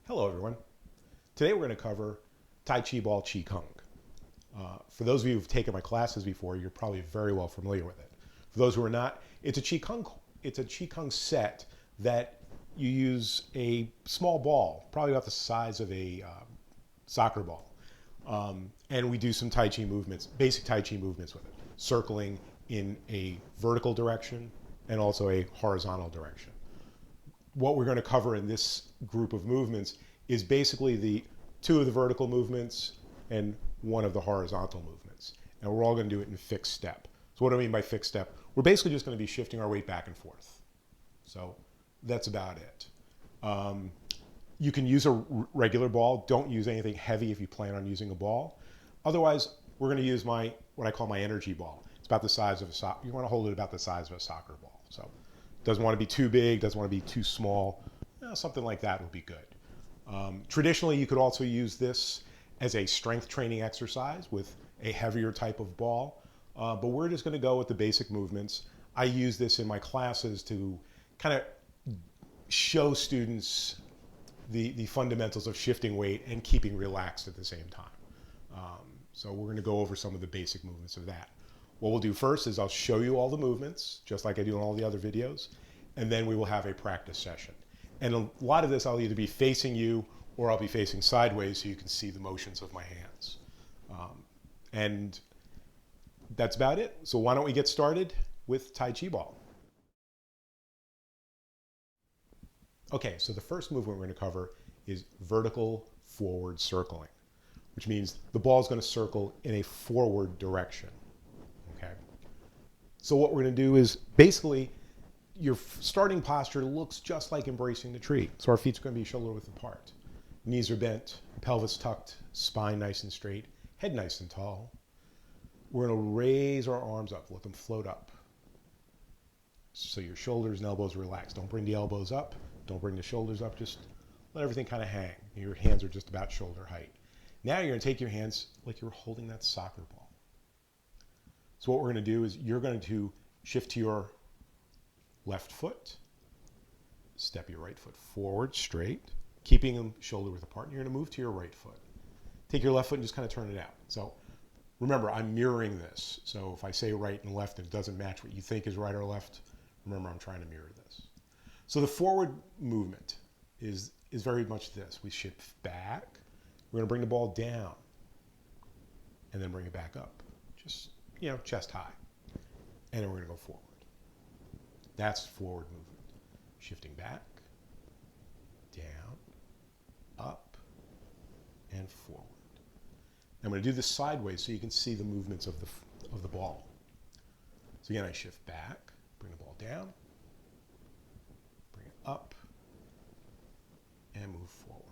Hello everyone. Today we're going to cover Tai Chi Ball Qigong. For those of you who've taken my classes before, you're probably very well familiar with it. For those who are not, it's a Qigong set that you use a small ball, probably about the size of a soccer ball. And we do some Tai Chi movements, basic Tai Chi movements with it, circling in a vertical direction and also a horizontal direction. What we're going to cover in this group of movements is basically the two of the vertical movements and one of the horizontal movements. And we're all going to do it in fixed step. So what do I mean by fixed step? We're basically just going to be shifting our weight back and forth. So that's about it. You can use a regular ball. Don't use anything heavy if you plan on using a ball. Otherwise, we're going to use what I call my energy ball. It's about the size of a soccer. You want to hold it about the size of a soccer ball. So doesn't want to be too big, doesn't want to be too small. Something like that would be good. Traditionally, you could also use this as a strength training exercise with a heavier type of ball. But we're just going to go with the basic movements. I use this in my classes to kind of show students the fundamentals of shifting weight and keeping relaxed at the same time. So we're going to go over some of the basic movements of that. What we'll do first is I'll show you all the movements, just like I do in all the other videos, and then we will have a practice session. And a lot of this I'll either be facing you or I'll be facing sideways so you can see the motions of my hands. And that's about it. So why don't we get started with Tai Chi Ball. Okay, so the first movement we're going to cover is vertical forward circling, which means the ball is going to circle in a forward direction. Okay. So what we're going to do is basically your starting posture looks just like embracing the tree. So our feet are going to be shoulder width apart. Knees are bent, pelvis tucked, spine nice and straight, head nice and tall. We're going to raise our arms up, let them float up. So your shoulders and elbows relax. Don't bring the elbows up, don't bring the shoulders up, just let everything kind of hang. Your hands are just about shoulder height. Now you're going to take your hands like you're holding that soccer ball. So what we're going to do is you're going to shift to your left foot, step your right foot forward straight, keeping them shoulder width apart, and you're going to move to your right foot. Take your left foot and just kind of turn it out. So remember, I'm mirroring this. So if I say right and left and it doesn't match what you think is right or left, remember I'm trying to mirror this. So the forward movement is very much this. We shift back. We're going to bring the ball down and then bring it back up. Just, chest high. And then we're going to go forward. That's forward movement. Shifting back, down, up, and forward. I'm going to do this sideways so you can see the movements of the ball. So again, I shift back, bring the ball down, bring it up, and move forward.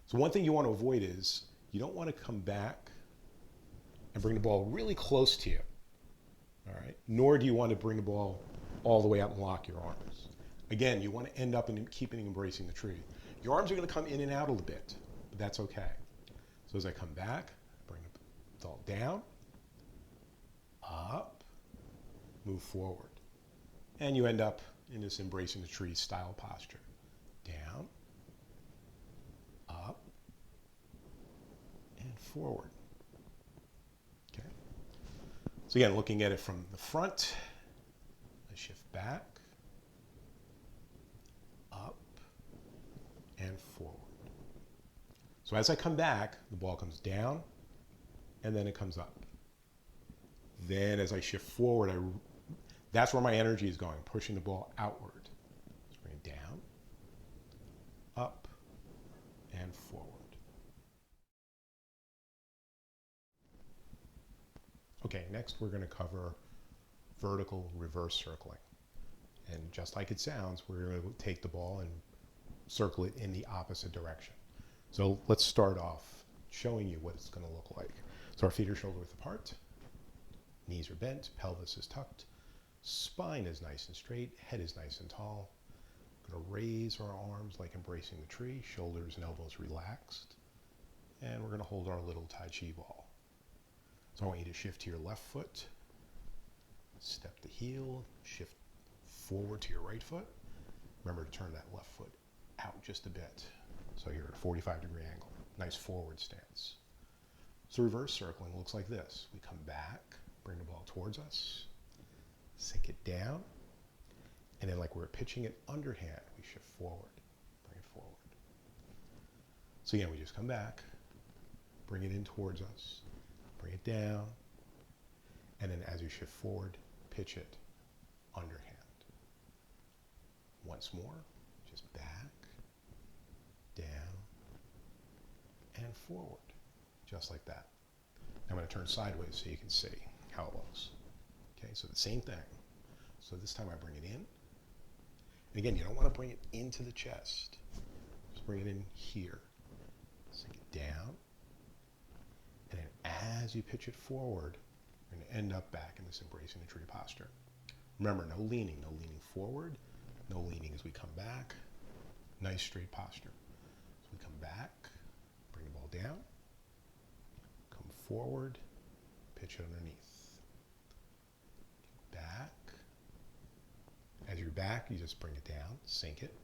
So one thing you want to avoid is you don't want to come back and bring the ball really close to you. All right? Nor do you want to bring the ball all the way out and lock your arms. Again, you want to end up in keeping embracing the tree. Your arms are going to come in and out a little bit, but that's okay. So as I come back, bring the ball down, up, move forward. And you end up in this embracing the tree style posture. Down, up, and forward. Okay. So again, looking at it from the front, I shift back, up, and forward. So as I come back, the ball comes down, and then it comes up. Then as I shift forward, that's where my energy is going, pushing the ball outward. So bring it down, up, and forward. Okay, next we're going to cover vertical reverse circling. And just like it sounds, we're going to take the ball and circle it in the opposite direction. So let's start off showing you what it's going to look like. So our feet are shoulder width apart, knees are bent, pelvis is tucked, spine is nice and straight, head is nice and tall. We're going to raise our arms like embracing the tree, shoulders and elbows relaxed. And we're going to hold our little Tai Chi ball. So I want you to shift to your left foot, step the heel, shift forward to your right foot. Remember to turn that left foot out just a bit. So you're at a 45-degree angle. Nice forward stance. So reverse circling looks like this. We come back, bring the ball towards us, sink it down, and then like we're pitching it underhand, we shift forward, bring it forward. So again, we just come back, bring it in towards us, bring it down, and then as you shift forward, pitch it underhand. Once more, just back, down, and forward, just like that. I'm going to turn sideways so you can see how it looks. Okay, so the same thing. So this time I bring it in. And again, you don't want to bring it into the chest. Just bring it in here. Sink it down. And then as you pitch it forward, you're going to end up back in this embracing the tree posture. Remember, no leaning forward, no leaning as we come back. Nice straight posture. So we come back, bring the ball down, come forward, pitch it underneath. Back. As you're back, you just bring it down, sink it,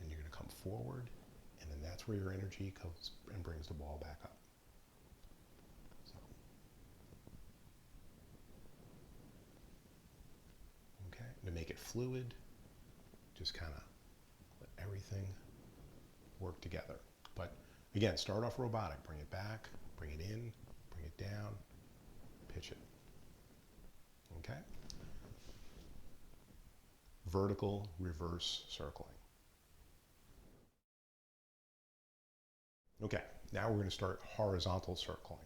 and you're going to come forward, and then that's where your energy comes and brings the ball back up. So. Okay, to make it fluid, just kind of let everything work together. But again, start off robotic. Bring it back, bring it in, bring it down, pitch it. Okay? Vertical reverse circling. Okay, now we're going to start horizontal circling.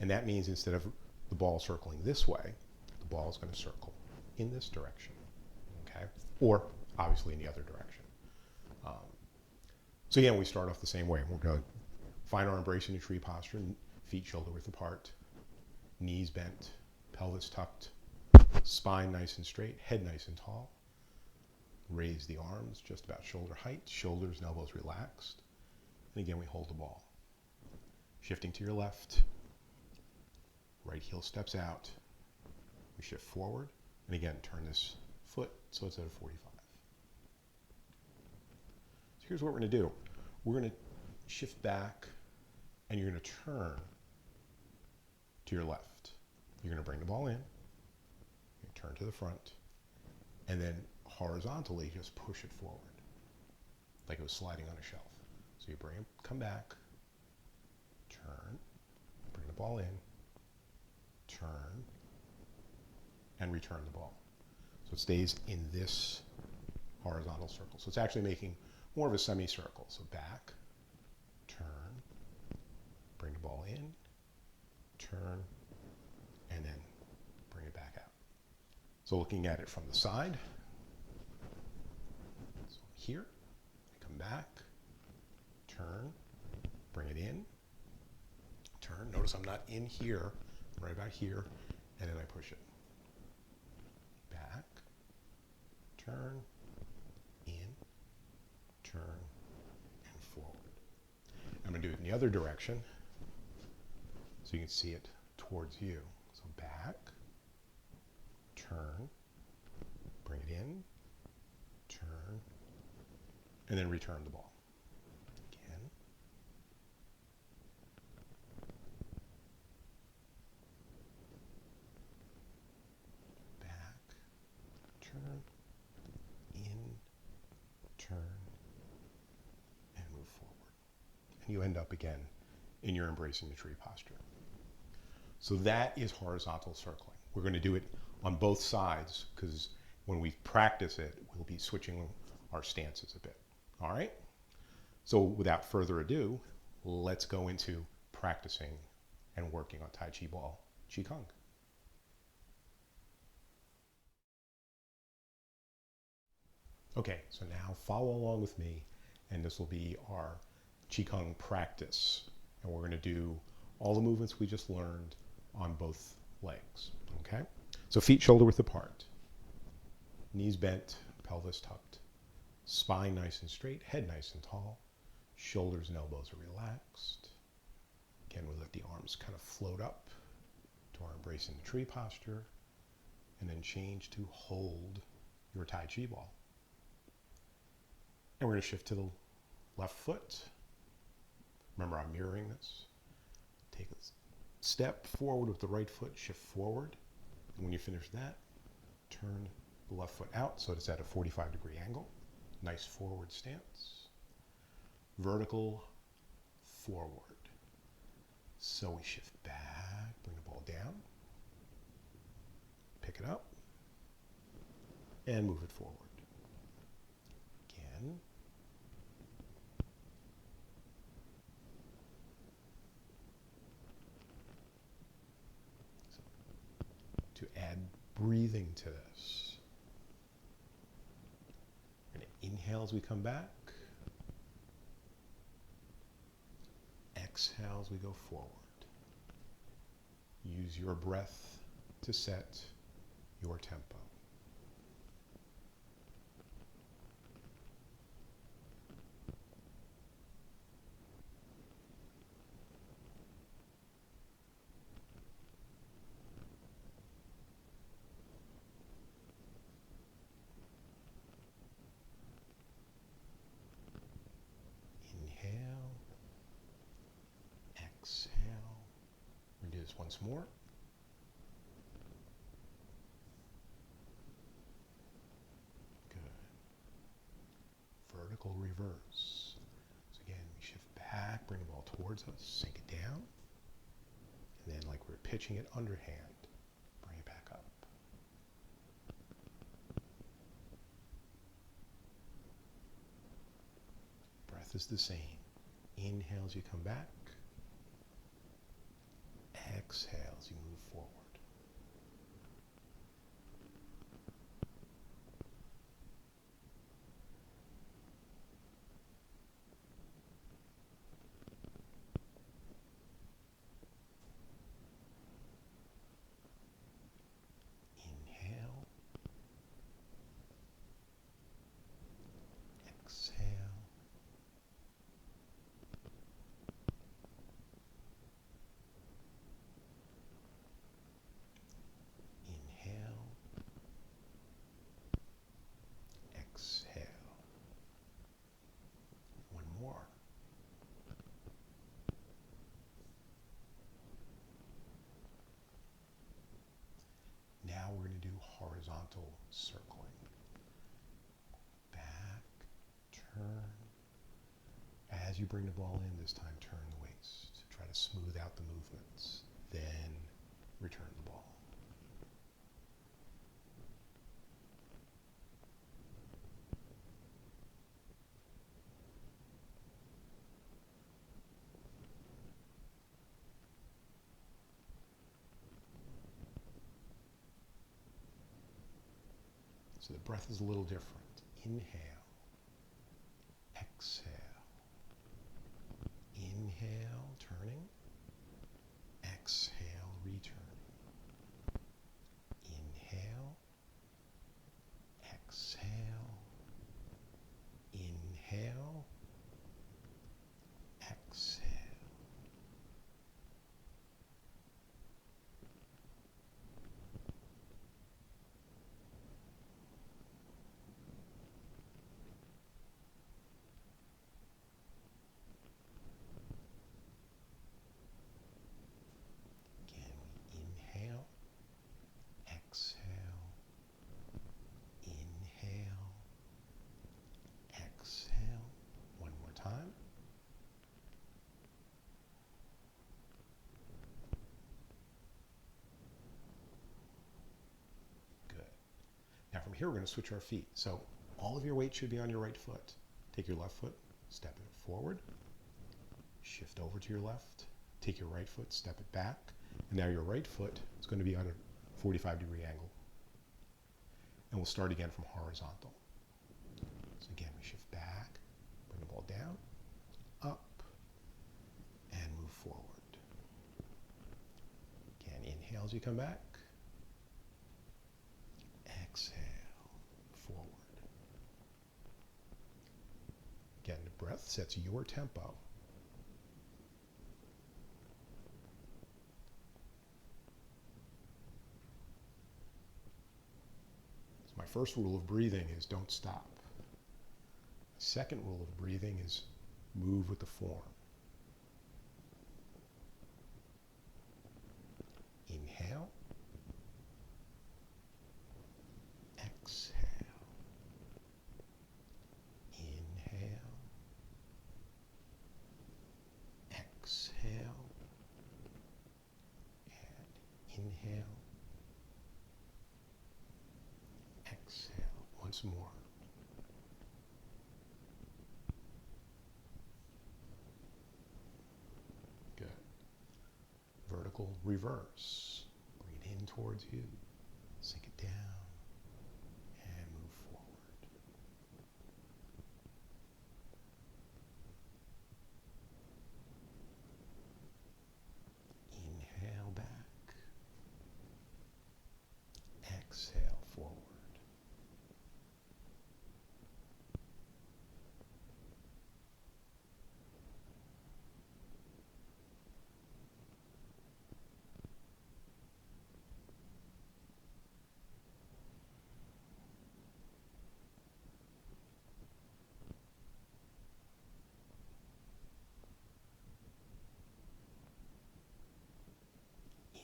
And that means instead of the ball circling this way, the ball is going to circle in this direction. Okay? Or obviously in the other direction. So again, we start off the same way. We're going to find our embracing the tree posture, feet shoulder width apart, knees bent, pelvis tucked, spine nice and straight, head nice and tall. Raise the arms just about shoulder height, shoulders and elbows relaxed. And again, we hold the ball. Shifting to your left, right heel steps out. We shift forward, and again, turn this foot so it's at a 45. So here's what we're going to do. We're going to shift back, and you're going to turn to your left. You're going to bring the ball in, turn to the front, and then horizontally just push it forward, like it was sliding on a shelf. So you bring it, come back, turn, bring the ball in, turn, and return the ball. So it stays in this horizontal circle. So it's actually making more of a semicircle. So back, turn, bring the ball in, turn, and then bring it back out. So looking at it from the side, so here, I come back, turn, bring it in, turn. Notice I'm not in here, I'm right about here, and then I push it. Back, turn, in, turn, and forward. I'm going to do it in the other direction so you can see it towards you. So back, turn, bring it in, turn, and then return the ball. Again. Back, turn, in, turn, and move forward. And you end up again in your embracing the tree posture. So that is horizontal circling. We're going to do it on both sides because when we practice it, we'll be switching our stances a bit. All right? So without further ado, let's go into practicing and working on Tai Chi Ball Qigong. Okay, so now follow along with me, and this will be our Qigong practice. And we're going to do all the movements we just learned on both legs, okay? So feet shoulder width apart, knees bent, pelvis tucked, spine nice and straight, head nice and tall, shoulders and elbows are relaxed. Again, we let the arms kind of float up to our embracing the tree posture, and then change to hold your Tai Chi ball. And we're going to shift to the Left foot. Remember, I'm mirroring this. Take a step forward with the right foot, shift forward. And when you finish that, turn the left foot out so it's at a 45-degree angle. Nice forward stance. Vertical forward. So we shift back, bring the ball down, pick it up, and move it forward. Again. To add breathing to this. And inhale as we come back. Exhale as we go forward. Use your breath to set your tempo. Inhale. Exhale. We're going to do this once more. Good. Vertical reverse. So again, we shift back, bring the ball towards us, sink it down. And then like we're pitching it underhand, bring it back up. Breath is the same. Inhale as you come back. Exhale as you move forward. Inhale. Exhale. Inhale. Exhale. One more. Now we're going to do horizontal circling. Back, turn. As you bring the ball in, this time turn the waist. Try to smooth out the movements. Then return the ball. So the breath is a little different. Inhale, exhale. Inhale, turning. Exhale, returning. Inhale, exhale. Inhale, exhale. From here, we're going to switch our feet. So all of your weight should be on your right foot. Take your left foot, step it forward, shift over to your left, take your right foot, step it back, and now your right foot is going to be on a 45-degree angle. And we'll start again from horizontal. So again, we shift back, bring the ball down, up, and move forward. Again, inhale as you come back. Exhale, forward. Again, the breath sets your tempo. So my first rule of breathing is don't stop. The second rule of breathing is Move with the form. Inhale. Exhale. Inhale. Exhale. And inhale. Exhale. Once more. Good. Vertical reverse. Bring it in towards you. Sink it down. And move forward. Inhale back. Exhale forward.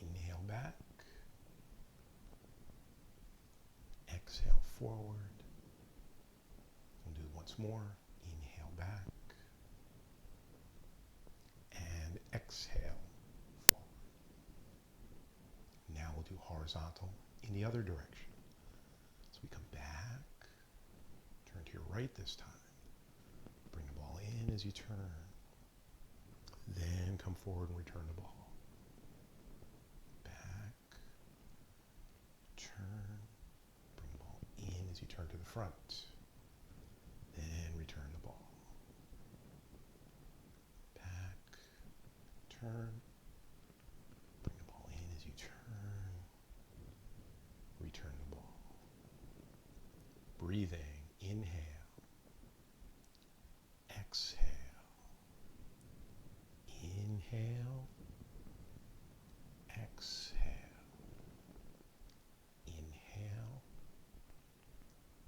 Inhale back. Exhale forward. We'll do it once more. Inhale back. And exhale forward. Now we'll do horizontal in the other direction. So we come back. Turn to your right this time. Bring the ball in as you turn. Then come forward and return the ball. Back. Turn. Bring the ball in as you turn to the front. Then return the ball. Back. Turn. Bring the ball in as you turn. Return the ball. Breathing. Inhale. Exhale. Inhale. Exhale. Inhale.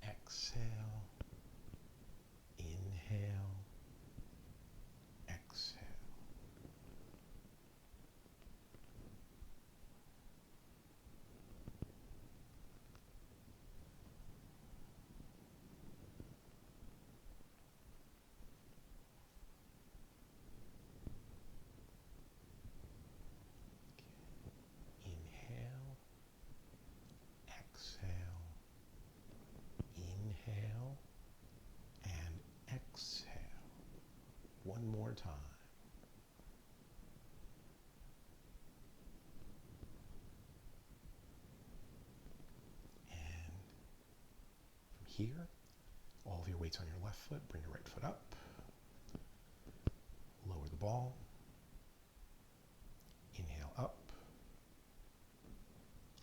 Exhale. Inhale. Exhale. Inhale. Exhale. Inhale. And exhale. One more time. And from here, all of your weight's on your left foot. Bring your right foot up. Lower the ball. Inhale up.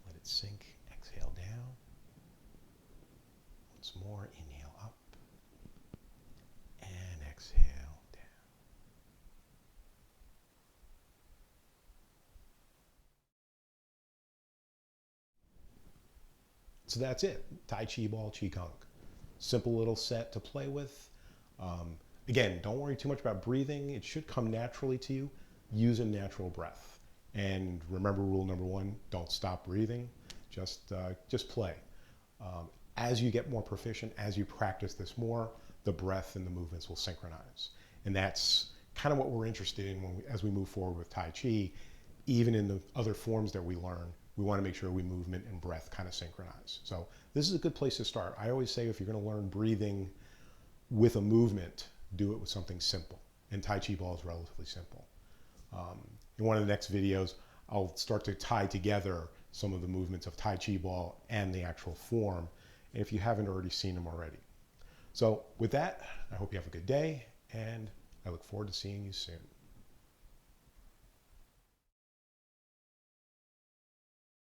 Let it sink. Exhale down. Once more. Inhale up. And exhale down. So that's it. Tai Chi Ball Qigong. Simple little set to play with. Again, don't worry too much about breathing. It should come naturally to you. Use a natural breath. And remember rule number one, don't stop breathing. Just play. As you get more proficient, as you practice this more, the breath and the movements will synchronize. And that's kind of what we're interested in as we move forward with Tai Chi. Even in the other forms that we learn, we want to make sure movement and breath kind of synchronize. So this is a good place to start. I always say if you're going to learn breathing with a movement, do it with something simple. And Tai Chi Ball is relatively simple. In one of the next videos, I'll start to tie together some of the movements of Tai Chi Ball and the actual form, if you haven't already seen them already. So with that, I hope you have a good day, and I look forward to seeing you soon.